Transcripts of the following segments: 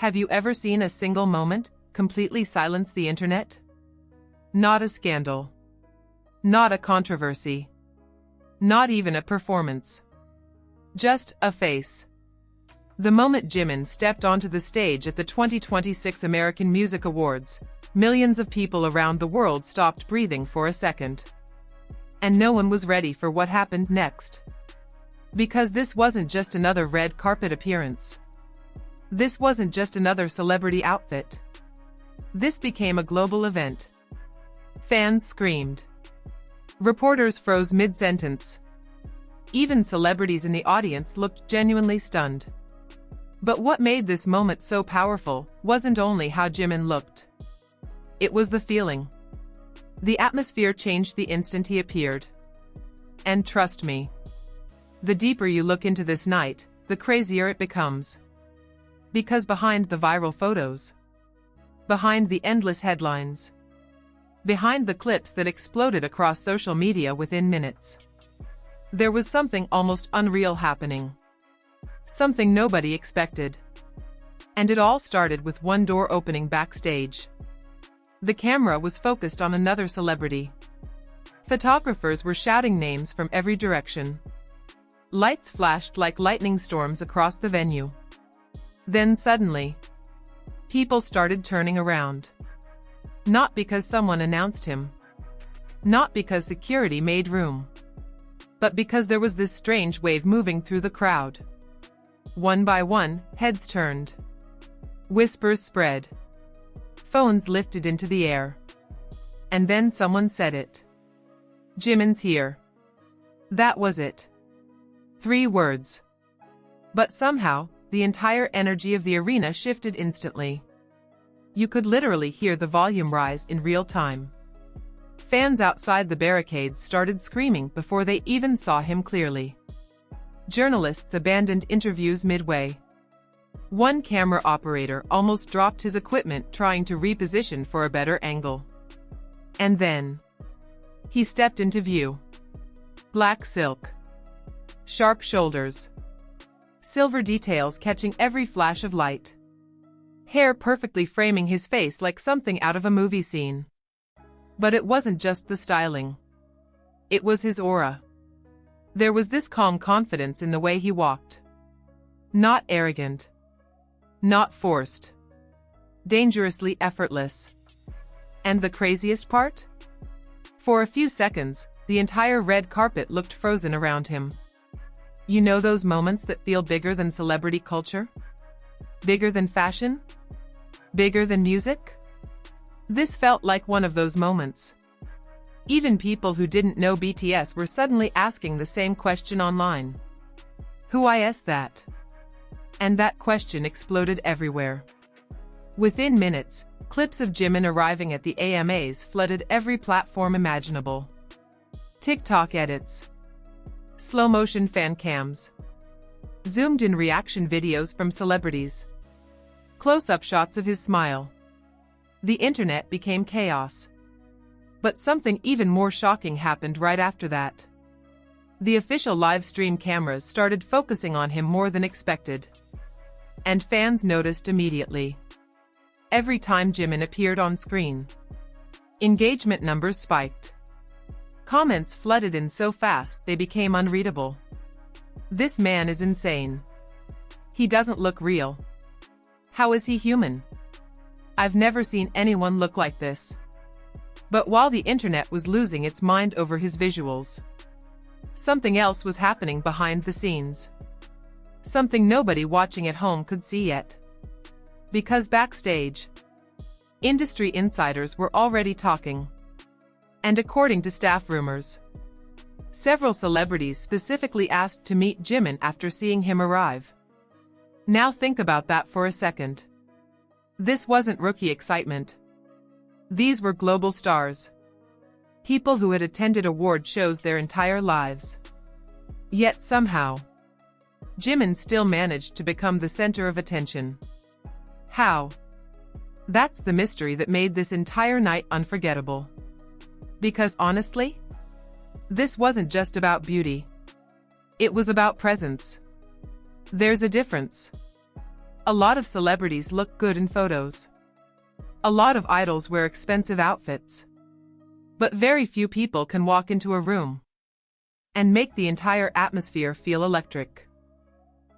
Have you ever seen a single moment completely silence the internet? Not a scandal. Not a controversy. Not even a performance. Just a face. The moment Jimin stepped onto the stage at the 2026 American Music Awards, millions of people around the world stopped breathing for a second. And no one was ready for what happened next. Because this wasn't just another red carpet appearance. This wasn't just another celebrity outfit. This became a global event. Fans screamed. Reporters froze mid-sentence. Even celebrities in the audience looked genuinely stunned. But what made this moment so powerful wasn't only how Jimin looked. It was the feeling. The atmosphere changed the instant he appeared. And trust me, the deeper you look into this night, the crazier it becomes. Because behind the viral photos, behind the endless headlines, behind the clips that exploded across social media within minutes, there was something almost unreal happening. Something nobody expected. And it all started with one door opening backstage. The camera was focused on another celebrity. Photographers were shouting names from every direction. Lights flashed like lightning storms across the venue. Then suddenly, people started turning around. Not because someone announced him. Not because security made room. But because there was this strange wave moving through the crowd. One by one, heads turned. Whispers spread. Phones lifted into the air. And then someone said it. Jimin's here. That was it. 3 words. But somehow, the entire energy of the arena shifted instantly. You could literally hear the volume rise in real time. Fans outside the barricades started screaming before they even saw him clearly. Journalists abandoned interviews midway. One camera operator almost dropped his equipment trying to reposition for a better angle. And then, he stepped into view. Black silk. Sharp shoulders. Silver details catching every flash of light. Hair perfectly framing his face like something out of a movie scene. But it wasn't just the styling. It was his aura. There was this calm confidence in the way he walked. Not arrogant. Not forced. Dangerously effortless. And the craziest part? For a few seconds, the entire red carpet looked frozen around him. You know those moments that feel bigger than celebrity culture? Bigger than fashion? Bigger than music? This felt like one of those moments. Even people who didn't know BTS were suddenly asking the same question online. Who is that? And that question exploded everywhere. Within minutes, clips of Jimin arriving at the AMAs flooded every platform imaginable. TikTok edits. Slow-motion fan cams. Zoomed-in reaction videos from celebrities. Close-up shots of his smile. The internet became chaos. But something even more shocking happened right after that. The official live stream cameras started focusing on him more than expected. And fans noticed immediately. Every time Jimin appeared on screen, engagement numbers spiked. Comments flooded in so fast they became unreadable. This man is insane. He doesn't look real. How is he human? I've never seen anyone look like this. But while the internet was losing its mind over his visuals, something else was happening behind the scenes. Something nobody watching at home could see yet. Because backstage, industry insiders were already talking. And according to staff rumors, several celebrities specifically asked to meet Jimin after seeing him arrive. Now think about that for a second. This wasn't rookie excitement. These were global stars. People who had attended award shows their entire lives. Yet somehow, Jimin still managed to become the center of attention. How? That's the mystery that made this entire night unforgettable. Because honestly, this wasn't just about beauty. It was about presence. There's a difference. A lot of celebrities look good in photos. A lot of idols wear expensive outfits. But very few people can walk into a room and make the entire atmosphere feel electric.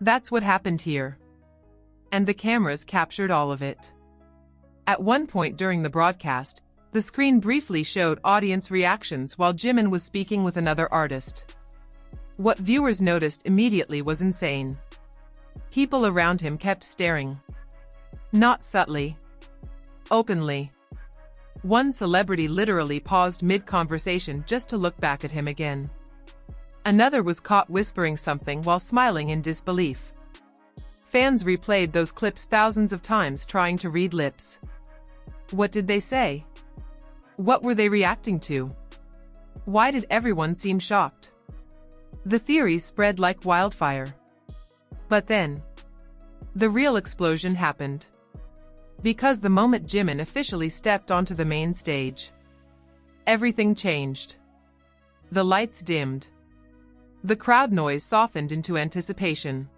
That's what happened here. And the cameras captured all of it. At one point during the broadcast, the screen briefly showed audience reactions while Jimin was speaking with another artist. What viewers noticed immediately was insane. People around him kept staring. Not subtly. Openly. One celebrity literally paused mid-conversation just to look back at him again. Another was caught whispering something while smiling in disbelief. Fans replayed those clips thousands of times trying to read lips. What did they say? What were they reacting to? Why did everyone seem shocked? The theories spread like wildfire. But then, the real explosion happened. Because the moment Jimin officially stepped onto the main stage, everything changed. The lights dimmed. The crowd noise softened into anticipation.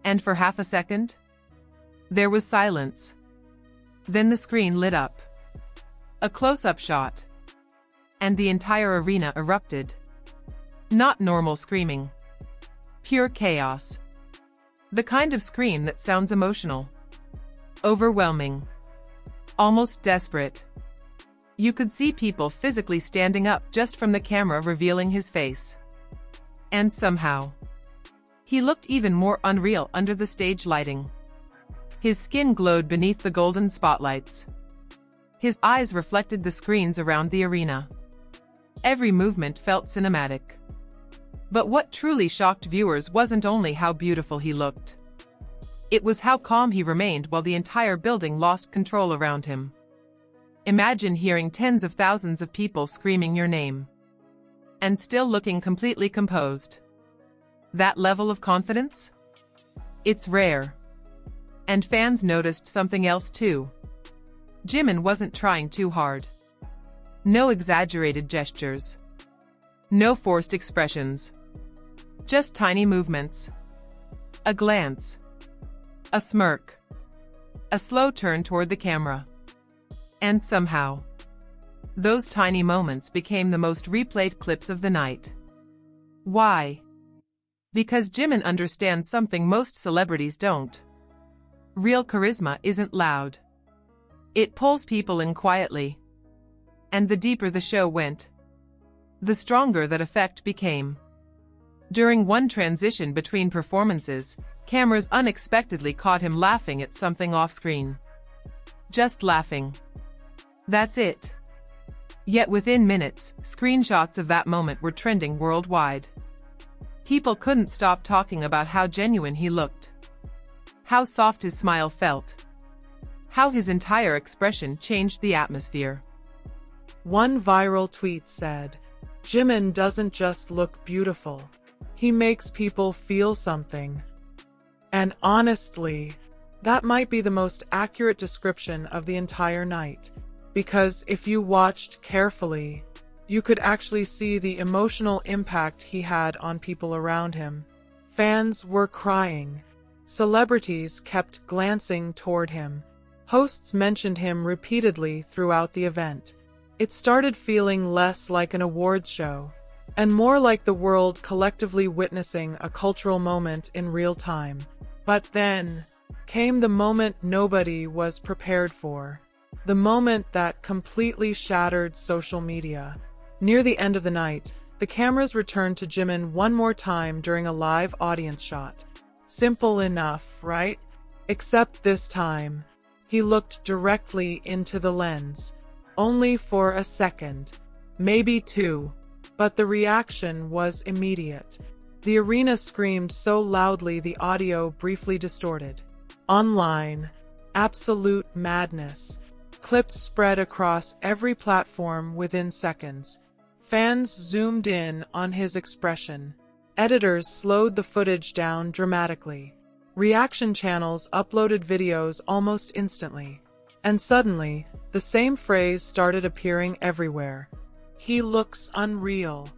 And for half a second, there was silence. Then the screen lit up. A close-up shot. And the entire arena erupted. Not normal screaming. Pure chaos. The kind of scream that sounds emotional. Overwhelming. Almost desperate. You could see people physically standing up just from the camera revealing his face. And somehow, he looked even more unreal under the stage lighting. His skin glowed beneath the golden spotlights. His eyes reflected the screens around the arena. Every movement felt cinematic. But what truly shocked viewers wasn't only how beautiful he looked. It was how calm he remained while the entire building lost control around him. Imagine hearing tens of thousands of people screaming your name. And still looking completely composed. That level of confidence? It's rare. And fans noticed something else too. Jimin wasn't trying too hard. No exaggerated gestures. No forced expressions. Just tiny movements. A glance. A smirk. A slow turn toward the camera. And somehow, those tiny moments became the most replayed clips of the night. Why? Because Jimin understands something most celebrities don't. Real charisma isn't loud. It pulls people in quietly. And the deeper the show went, the stronger that effect became. During one transition between performances, cameras unexpectedly caught him laughing at something off-screen. Just laughing. That's it. Yet within minutes, screenshots of that moment were trending worldwide. People couldn't stop talking about how genuine he looked. How soft his smile felt. How his entire expression changed the atmosphere. One viral tweet said, "Jimin doesn't just look beautiful. He makes people feel something." And honestly, that might be the most accurate description of the entire night. Because if you watched carefully, you could actually see the emotional impact he had on people around him. Fans were crying. Celebrities kept glancing toward him. Hosts mentioned him repeatedly throughout the event. It started feeling less like an awards show, and more like the world collectively witnessing a cultural moment in real time. But then came the moment nobody was prepared for. The moment that completely shattered social media. Near the end of the night, the cameras returned to Jimin one more time during a live audience shot. Simple enough, right? Except this time, he looked directly into the lens. Only for a second. Maybe two. But the reaction was immediate. The arena screamed so loudly the audio briefly distorted. Online. Absolute madness. Clips spread across every platform within seconds. Fans zoomed in on his expression. Editors slowed the footage down dramatically. Reaction channels uploaded videos almost instantly. And suddenly, the same phrase started appearing everywhere. He looks unreal.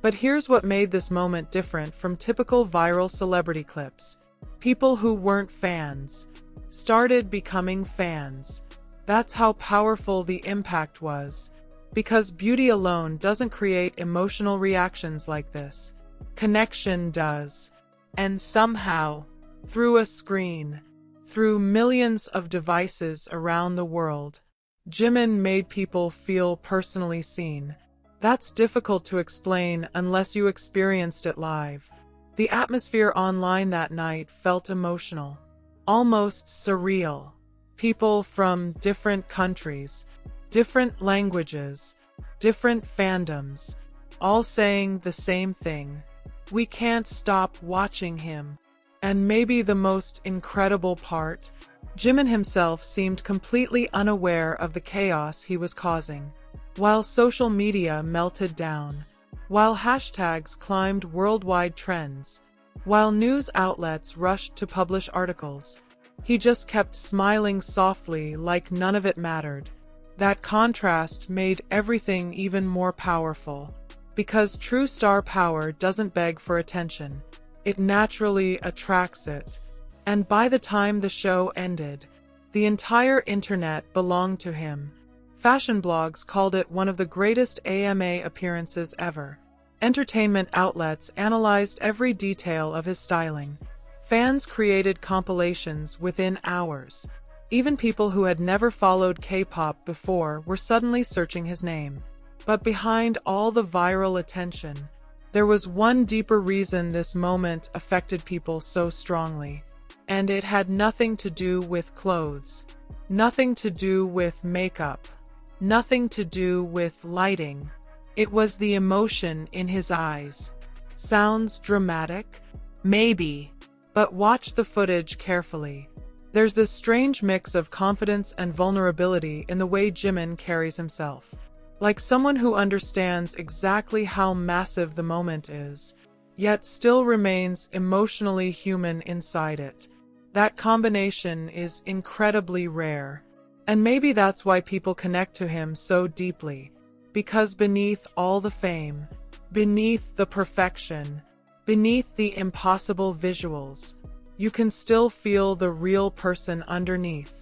But here's what made this moment different from typical viral celebrity clips. People who weren't fans, started becoming fans. That's how powerful the impact was. Because beauty alone doesn't create emotional reactions like this. Connection does. And somehow, through a screen, through millions of devices around the world, Jimin made people feel personally seen. That's difficult to explain unless you experienced it live. The atmosphere online that night felt emotional, almost surreal. People from different countries, different languages, different fandoms, all saying the same thing. We can't stop watching him. And maybe the most incredible part, Jimin himself seemed completely unaware of the chaos he was causing. While social media melted down, while hashtags climbed worldwide trends, while news outlets rushed to publish articles, he just kept smiling softly like none of it mattered. That contrast made everything even more powerful. Because true star power doesn't beg for attention. It naturally attracts it. And by the time the show ended, the entire internet belonged to him. Fashion blogs called it one of the greatest AMA appearances ever. Entertainment outlets analyzed every detail of his styling. Fans created compilations within hours. Even people who had never followed K-pop before were suddenly searching his name. But behind all the viral attention, there was one deeper reason this moment affected people so strongly. And it had nothing to do with clothes, nothing to do with makeup, nothing to do with lighting. It was the emotion in his eyes. Sounds dramatic? Maybe. But watch the footage carefully. There's this strange mix of confidence and vulnerability in the way Jimin carries himself. Like someone who understands exactly how massive the moment is, yet still remains emotionally human inside it. That combination is incredibly rare. And maybe that's why people connect to him so deeply. Because beneath all the fame, beneath the perfection, beneath the impossible visuals, you can still feel the real person underneath.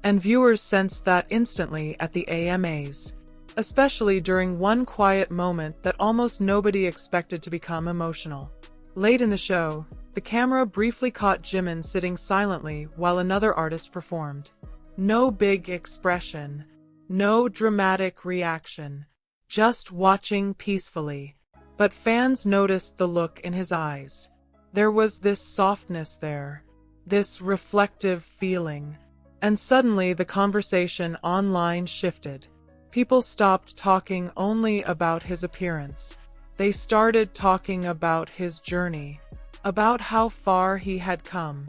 And viewers sensed that instantly at the AMAs. Especially during one quiet moment that almost nobody expected to become emotional. Late in the show, the camera briefly caught Jimin sitting silently while another artist performed. No big expression, no dramatic reaction, just watching peacefully. But fans noticed the look in his eyes. There was this softness there, this reflective feeling. And suddenly the conversation online shifted. People stopped talking only about his appearance. They started talking about his journey, about how far he had come,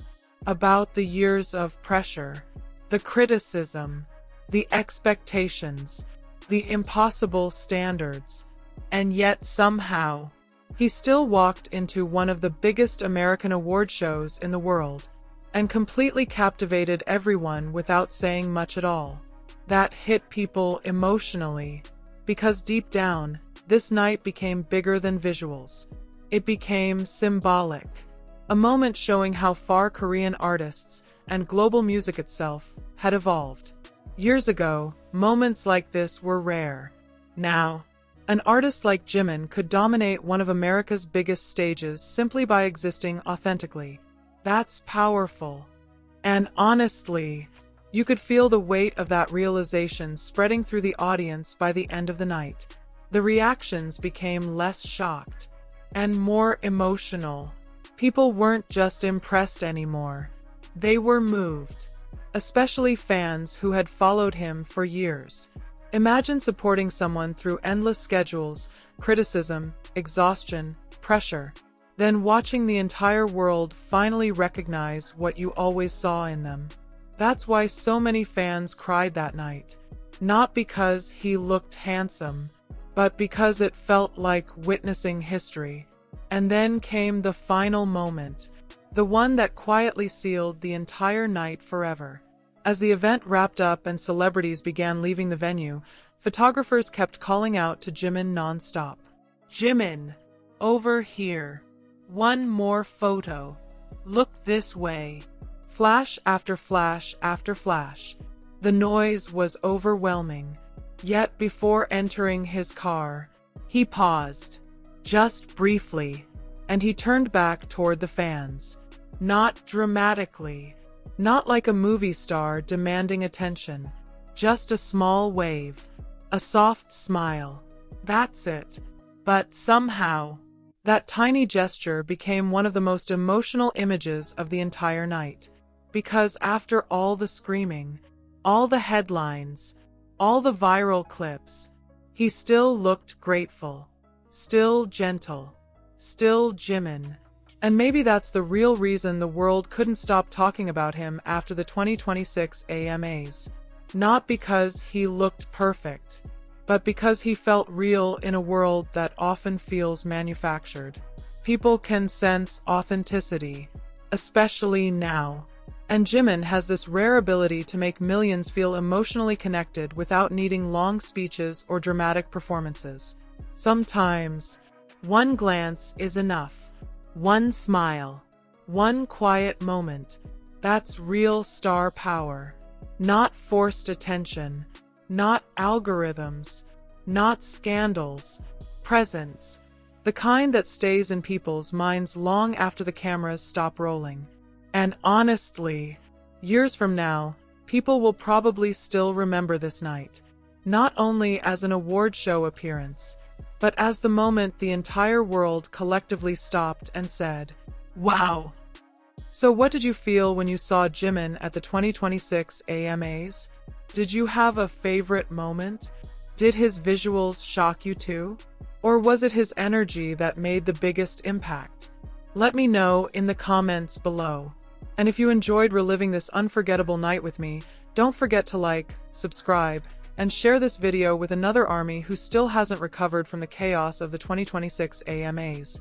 about the years of pressure, the criticism, the expectations, the impossible standards. And yet somehow, he still walked into one of the biggest American award shows in the world, and completely captivated everyone without saying much at all. That hit people emotionally, because deep down, this night became bigger than visuals. It became symbolic, a moment showing how far Korean artists and global music itself had evolved. Years ago, moments like this were rare. Now, an artist like Jimin could dominate one of America's biggest stages simply by existing authentically. That's powerful. And honestly, you could feel the weight of that realization spreading through the audience by the end of the night. The reactions became less shocked and more emotional. People weren't just impressed anymore. They were moved, especially fans who had followed him for years. Imagine supporting someone through endless schedules, criticism, exhaustion, pressure, then watching the entire world finally recognize what you always saw in them. That's why so many fans cried that night. Not because he looked handsome, but because it felt like witnessing history. And then came the final moment, the one that quietly sealed the entire night forever. As the event wrapped up and celebrities began leaving the venue, photographers kept calling out to Jimin non-stop. Jimin, over here. One more photo. Look this way. Flash after flash after flash. The noise was overwhelming. Yet before entering his car, he paused, just briefly, and he turned back toward the fans. Not dramatically, not like a movie star demanding attention, just a small wave, a soft smile. That's it. But somehow, that tiny gesture became one of the most emotional images of the entire night. Because after all the screaming, all the headlines, all the viral clips, he still looked grateful, still gentle, still Jimin. And maybe that's the real reason the world couldn't stop talking about him after the 2026 AMAs. Not because he looked perfect, but because he felt real in a world that often feels manufactured. People can sense authenticity, especially now. And Jimin has this rare ability to make millions feel emotionally connected without needing long speeches or dramatic performances. Sometimes, one glance is enough. One smile. One quiet moment. That's real star power. Not forced attention. Not algorithms. Not scandals. Presence. The kind that stays in people's minds long after the cameras stop rolling. And honestly, years from now, people will probably still remember this night, not only as an award show appearance, but as the moment the entire world collectively stopped and said, "Wow." So what did you feel when you saw Jimin at the 2026 AMAs? Did you have a favorite moment? Did his visuals shock you too? Or was it his energy that made the biggest impact? Let me know in the comments below. And if you enjoyed reliving this unforgettable night with me, don't forget to like, subscribe, and share this video with another army who still hasn't recovered from the chaos of the 2026 AMAs.